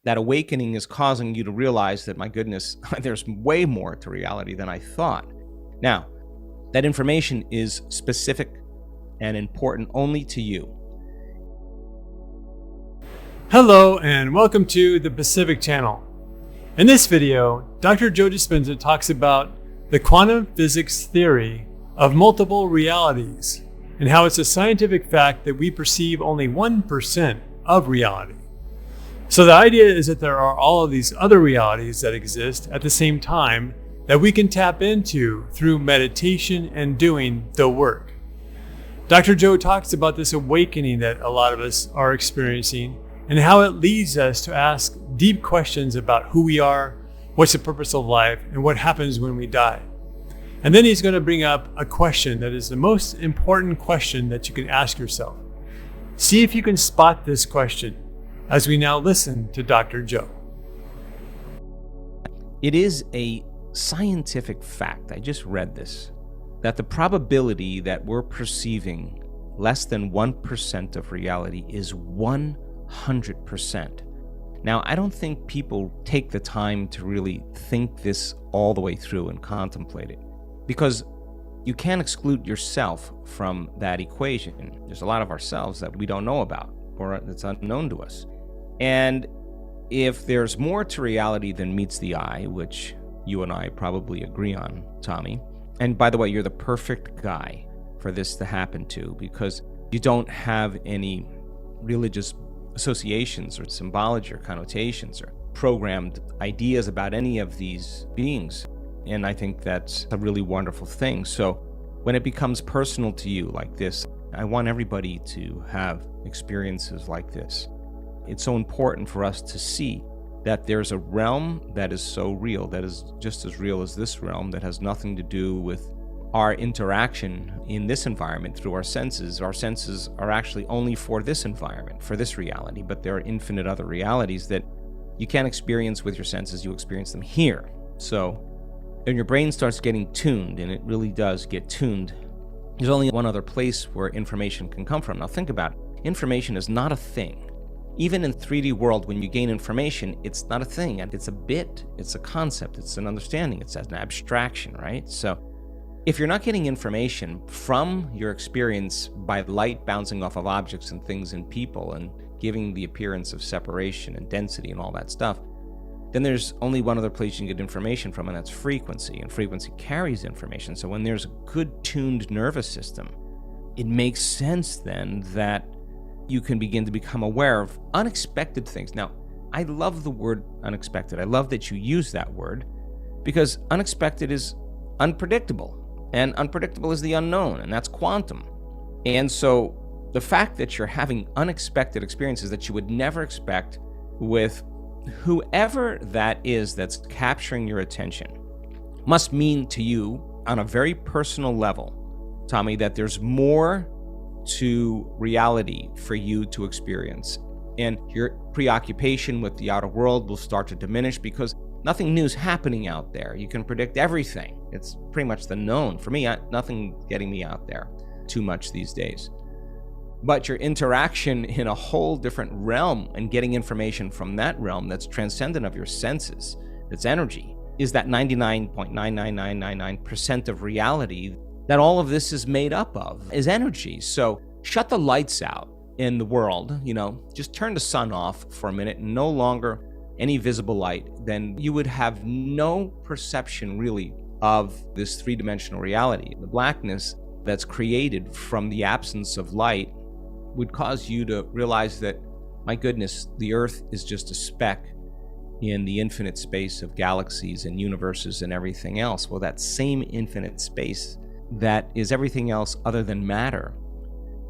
that awakening is causing you to realize that, my goodness, there's way more to reality than I thought. Now, that information is specific and important only to you. Hello and welcome to the Pacific Channel. In this video, Dr. Joe Dispenza talks about the quantum physics theory of multiple realities and how it's a scientific fact that we perceive only 1% of reality. So the idea is that there are all of these other realities that exist at the same time that we can tap into through meditation and doing the work. Dr. Joe talks about this awakening that a lot of us are experiencing and how it leads us to ask deep questions about who we are, what's the purpose of life, and what happens when we die. And then he's going to bring up a question that is the most important question that you can ask yourself. See if you can spot this question as we now listen to Dr. Joe. It is a scientific fact, I just read this, that the probability that we're perceiving less than 1% of reality is 100%. Now, I don't think people take the time to really think this all the way through and contemplate it, because you can't exclude yourself from that equation. There's a lot of ourselves that we don't know about, or it's unknown to us. And if there's more to reality than meets the eye, which you and I probably agree on, Tommy, and by the way, you're the perfect guy for this to happen to, because you don't have any religious associations or symbology or connotations or programmed ideas about any of these beings. And I think that's a really wonderful thing. So when it becomes personal to you like this, I want everybody to have experiences like this. It's so important for us to see that there's a realm that is so real, that is just as real as this realm, that has nothing to do with our interaction in this environment through our senses. Our senses are actually only for this environment, for this reality, but there are infinite other realities that you can't experience with your senses. You experience them here. So when your brain starts getting tuned, and it really does get tuned, there's only one other place where information can come from. Now think about it. Information is not a thing. Even in 3D world, when you gain information, it's not a thing. It's a bit, it's a concept, it's an understanding, it's an abstraction, right? So if you're not getting information from your experience by light bouncing off of objects and things and people and giving the appearance of separation and density and all that stuff, then there's only one other place you can get information from, and that's frequency. And frequency carries information. So when there's a good tuned nervous system, it makes sense then that you can begin to become aware of unexpected things. Now, I love the word unexpected. I love that you use that word, because unexpected is unpredictable. And unpredictable is the unknown, and that's quantum. And so the fact that you're having unexpected experiences that you would never expect with whoever that is that's capturing your attention must mean to you on a very personal level, Tommy, that there's more to reality for you to experience. And your preoccupation with the outer world will start to diminish, because nothing new is happening out there. You can predict everything. It's pretty much the known. For me, nothing getting me out there too much these days. But your interaction in a whole different realm and getting information from that realm that's transcendent of your senses, that's energy, is that 99.99999% of reality that all of this is made up of, is energy. So shut the lights out in the world, just turn the sun off for a minute, and no longer any visible light, then you would have no perception really of this three-dimensional reality. The blackness that's created from the absence of light would cause you to realize that, my goodness, the Earth is just a speck in the infinite space of galaxies and universes and everything else. Well, that same infinite space that is everything else other than matter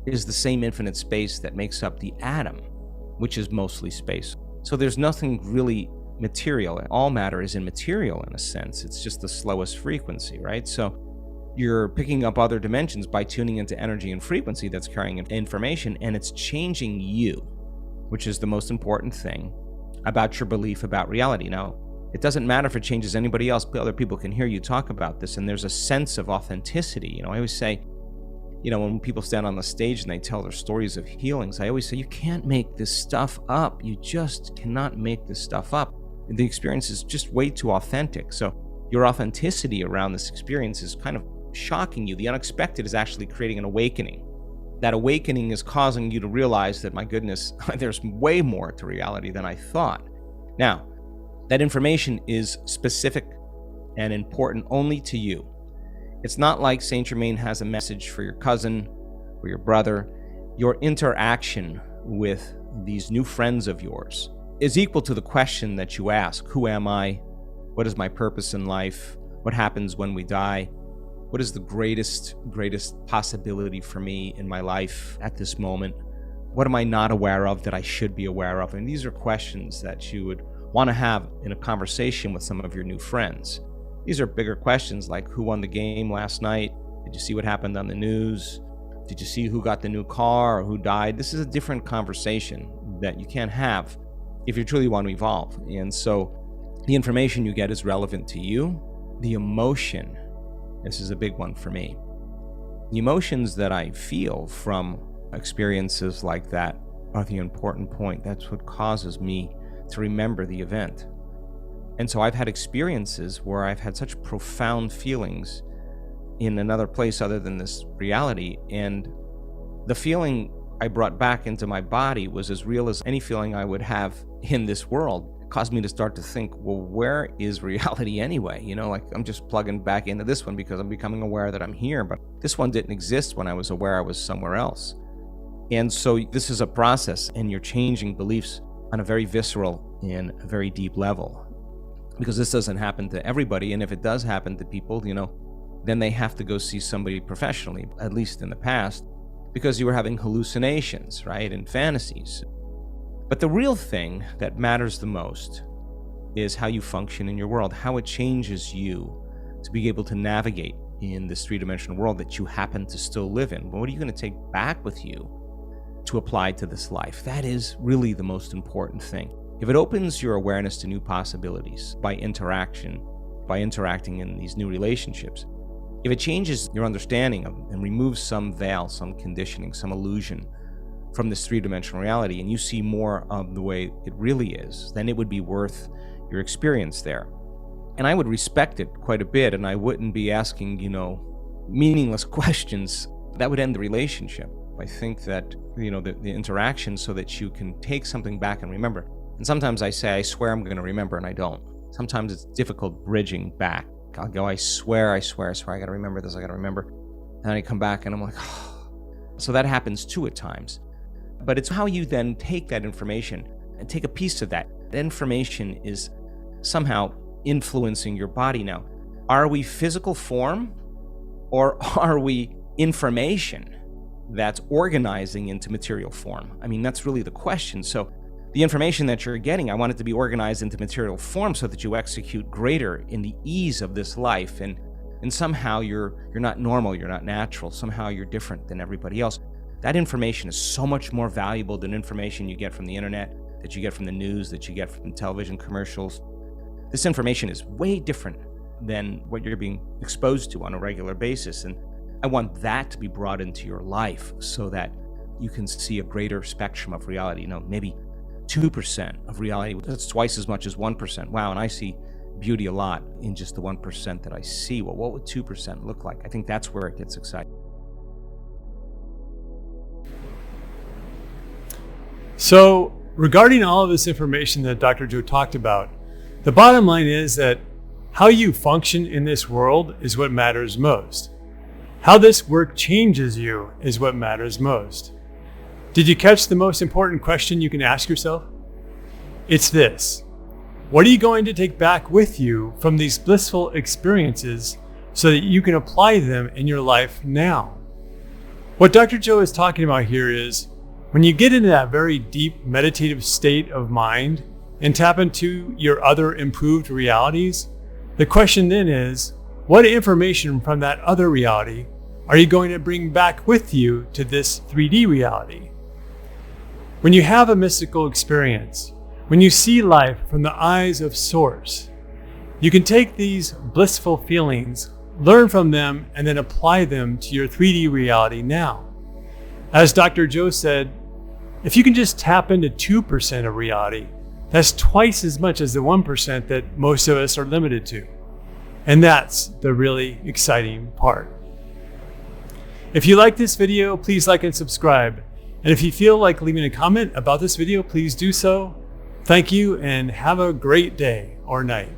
is the same infinite space that makes up the atom, which is mostly space. So there's nothing really material. All matter is immaterial in a sense. It's just the slowest frequency, right? So you're picking up other dimensions by tuning into energy and frequency that's carrying information, and it's changing you, which is the most important thing about your belief about reality. Now, it doesn't matter if it changes anybody else. Other people can hear you talk about this, and there's a sense of authenticity. I always say, When people stand on the stage and they tell their stories of healings, I always say, you can't make this stuff up. You just cannot make this stuff up. The experience is just way too authentic. So your authenticity around this experience is kind of shocking you. The unexpected is actually creating an awakening. That awakening is causing you to realize that, my goodness, there's way more to reality than I thought. Now, that information is specific and important only to you. It's not like Saint Germain has a message for your cousin or your brother. Your interaction with these new friends of yours is equal to the question that you ask: who am I? What is my purpose in life? What happens when we die? What is the greatest possibility for me in my life at this moment? What am I not aware of that I should be aware of? And these are questions that you would want to have in a conversation with some of your new friends. These are bigger questions like, who won the game last night? Did you see what happened on the news? Did you see who got the new car or who died? This is a different conversation that you can't have if you truly want to evolve. And so the information you get is relevant to you. The emotion, this is a big one for me. The emotions that I feel from experiences like that are the important point. That's what causes me to remember the event. And so I've had experiences where I've had such profound feelings in another place other than this reality, and the feeling I brought back into my body was as real as any feeling I would have in this world. It caused me to start to think, well, where is reality anyway? Like I'm just plugging back into this one because I'm becoming aware that I'm here, but this one didn't exist when I was aware I was somewhere else. And so this is a process, and you're changing beliefs on a very visceral and a very deep level. Because this doesn't happen to everybody, and if it does happen to people, then they have to go see somebody professionally, at least in the past, because you were having hallucinations, right, and fantasies. But the real thing that matters the most is how you function in your world, how it changes you to be able to navigate in this three-dimensional world that you happen to still live in. What are you going to take back with you to apply to this life? That is really the most important thing. If it opens your awareness to new possibilities by interacting in these new relationships, if it changes your understanding of and removes some veil, some conditioning, some illusion from this three-dimensional reality, and you see more of the way it really is, then it would be worth your experience there. And I would respect it quite a bit, and I wouldn't be asking, meaningless questions. That would end the relationship. I think that, the interaction so that you can take something back and remember. And sometimes I say, I swear I'm going to remember, and I don't. Sometimes it's difficult bridging back. I'll go, I swear, I got to remember this, I got to remember. And then I come back and I'm like, oh. So that happens too at times. But it's how you then take that information and take a piece of that. That information is somehow influencing your body now. Are we physical form, or are we information that's organizing into material form? That's really the question. So the information that you're getting, I want it to be organized into material form so that you execute greater in the ease of this life. And somehow you're not normal, you're not natural. Somehow you're different than everybody else. That information is so much more valuable than information you get from the internet, that you get from the news, that you get from television commercials. This information is way different than what you're being exposed to on a regular basis. And I want that to be brought into your life so that you can see a greater spectrum of reality. Maybe 2% of reality, that's twice as much as 1%. Wow, and I see beauty a lot in just the 1% that I see. Well, what would 2% look like? I think that's where it gets exciting. So, regarding all of this information that Dr. Joe talked about, the bottom line is that how you function in this world is what matters most. How this work changes you is what matters most. Did you catch the most important question you can ask yourself? It's this: what are you going to take back with you from these blissful experiences so that you can apply them in your life now? What Dr. Joe is talking about here is, when you get into that very deep meditative state of mind and tap into your other improved realities, the question then is, what information from that other reality are you going to bring back with you to this 3D reality? When you have a mystical experience, when you see life from the eyes of Source, you can take these blissful feelings learn from them, and then apply them to your 3D reality now. As Dr. Joe said, if you can just tap into 2% of reality, that's twice as much as the 1% that most of us are limited to. And that's the really exciting part. If you like this video, please like and subscribe. And if you feel like leaving a comment about this video, please do so. Thank you and have a great day or night.